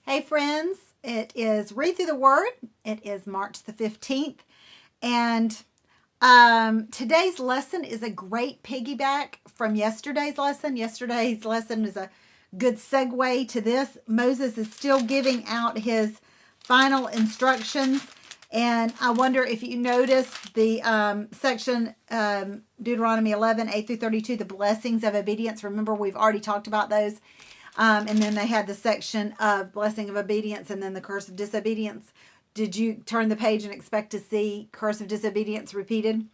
Hey friends, it is Read Through the Word. It is March the 15th, and today's lesson is a great piggyback from yesterday's lesson. Yesterday's lesson is a good segue to this. Moses is still giving out his final instructions, and I wonder if you noticed the section Deuteronomy 11, 8 through 32, the blessings of obedience. Remember, we've already talked about those. And then they had the section of blessing of obedience and then the curse of disobedience. Did you turn the page and expect to see curse of disobedience repeated?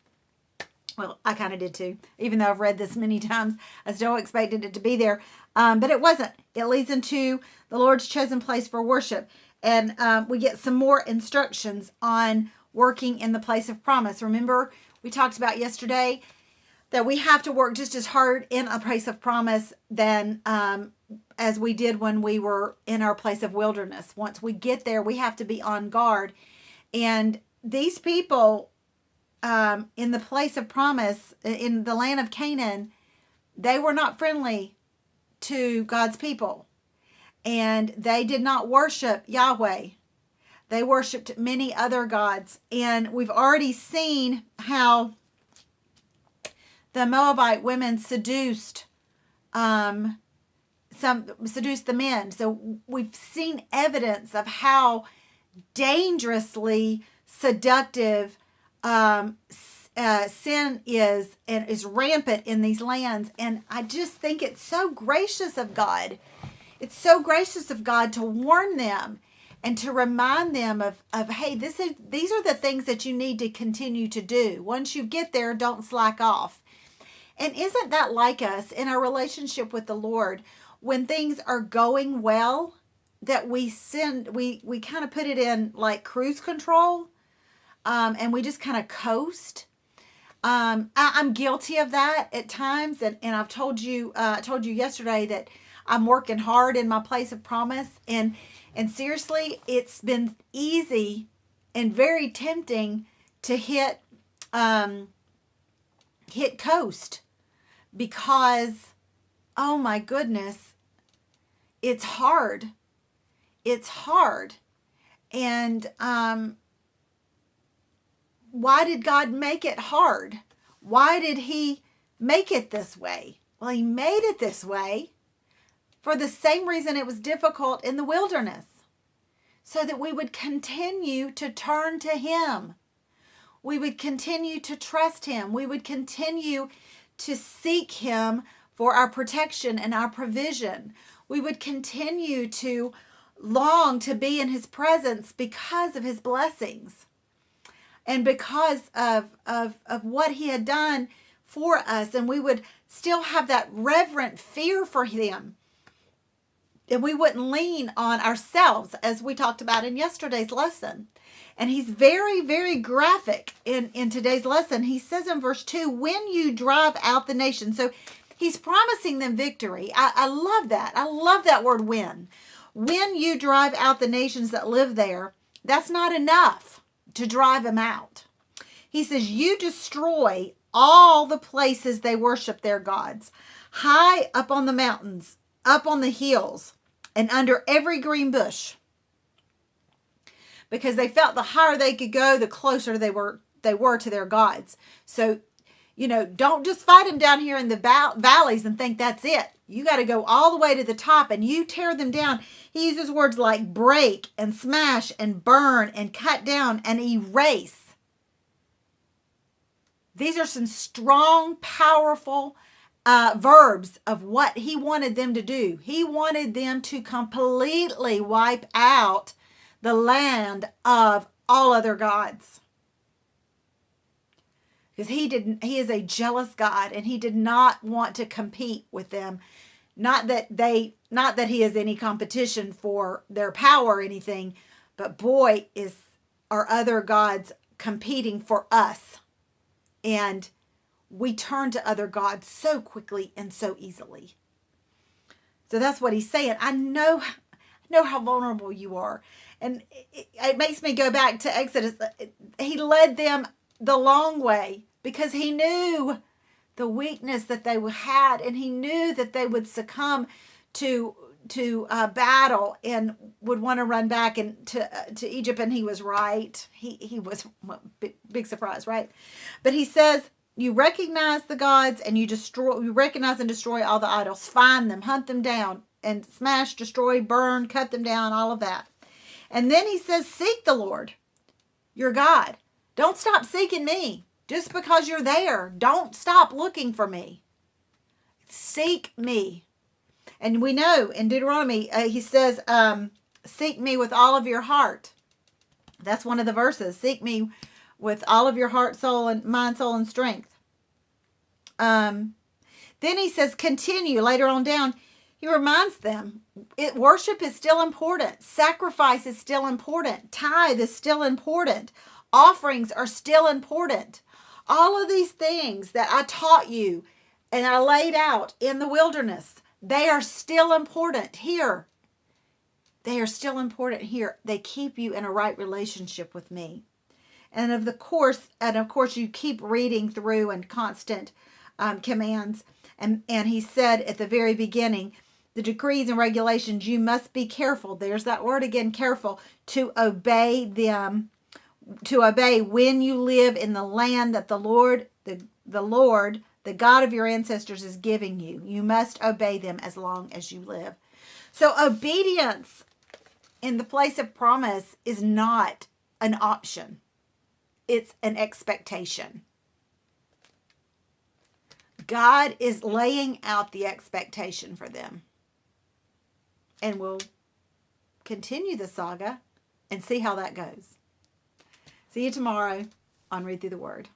Well, I kind of did too. Even though I've read this many times, I still expected it to be there. But it wasn't. It leads into the Lord's chosen place for worship. And we get some more instructions on working in the place of promise. Remember, we talked about yesterday that we have to work just as hard in a place of promise than as we did when we were in our place of wilderness. Once we get there, we have to be on guard. And these people in the place of promise, in the land of Canaan, they were not friendly to God's people. And they did not worship Yahweh. They worshiped many other gods. And we've already seen how the Moabite women seduced the men. So we've seen evidence of how dangerously seductive sin is and is rampant in these lands. And I just think it's so gracious of God. It's so gracious of God to warn them and to remind them of hey, these are the things that you need to continue to do. Once you get there, don't slack off. And isn't that like us in our relationship with the Lord? When things are going well, that we kind of put it in like cruise control, and we just kind of coast. I'm guilty of that at times, and I've told you yesterday that I'm working hard in my place of promise, and seriously, it's been easy and very tempting to hit coast. Because, oh my goodness, it's hard. It's hard. And why did God make it hard? Why did he make it this way? Well, he made it this way for the same reason it was difficult in the wilderness. So that we would continue to turn to him. We would continue to trust him. We would continue to seek him for our protection and our provision. We would continue to long to be in his presence because of his blessings and because of what he had done for us. And we would still have that reverent fear for him. And we wouldn't lean on ourselves, as we talked about in yesterday's lesson. And he's very, very graphic in today's lesson. He says in verse 2, when you drive out the nation. So he's promising them victory. I love that. I love that word when. When you drive out the nations that live there, that's not enough to drive them out. He says, you destroy all the places they worship their gods, high up on the mountains, up on the hills, and under every green bush. Because they felt the higher they could go, the closer they were to their gods. So, don't just fight them down here in the valleys and think that's it. You got to go all the way to the top and you tear them down. He uses words like break and smash and burn and cut down and erase. These are some strong, powerful verbs of what he wanted them to do. He wanted them to completely wipe out the land of all other gods. Because he is a jealous God and he did not want to compete with them. Not that he is any competition for their power or anything, but boy, are other gods competing for us. And we turn to other gods so quickly and so easily. So that's what he's saying. I know how vulnerable you are. And it makes me go back to Exodus. He led them the long way because he knew the weakness that they had, and he knew that they would succumb to battle and would want to run back and to Egypt, and he was right. He was, well, big surprise, right? But he says, you recognize the gods and you recognize and destroy all the idols. Find them, hunt them down, and smash, destroy, burn, cut them down, all of that. And then he says, seek the Lord, your God. Don't stop seeking me. Just because you're there, don't stop looking for me. Seek me. And we know in Deuteronomy, he says, seek me with all of your heart. That's one of the verses. Seek me with all of your heart, soul, and mind, soul, and strength. Then he says, continue later on down. He reminds them, worship is still important. Sacrifice is still important. Tithe is still important. Offerings are still important. All of these things that I taught you and I laid out in the wilderness, they are still important here. They are still important here. They keep you in a right relationship with me. And of course, you keep reading through and constant commands. And he said at the very beginning, the decrees and regulations, you must be careful. There's that word again, careful, to obey them, to obey when you live in the land that the Lord, the God of your ancestors, is giving you. You must obey them as long as you live. So obedience in the place of promise is not an option. It's an expectation. God is laying out the expectation for them. And we'll continue the saga and see how that goes. See you tomorrow on Read Through the Word.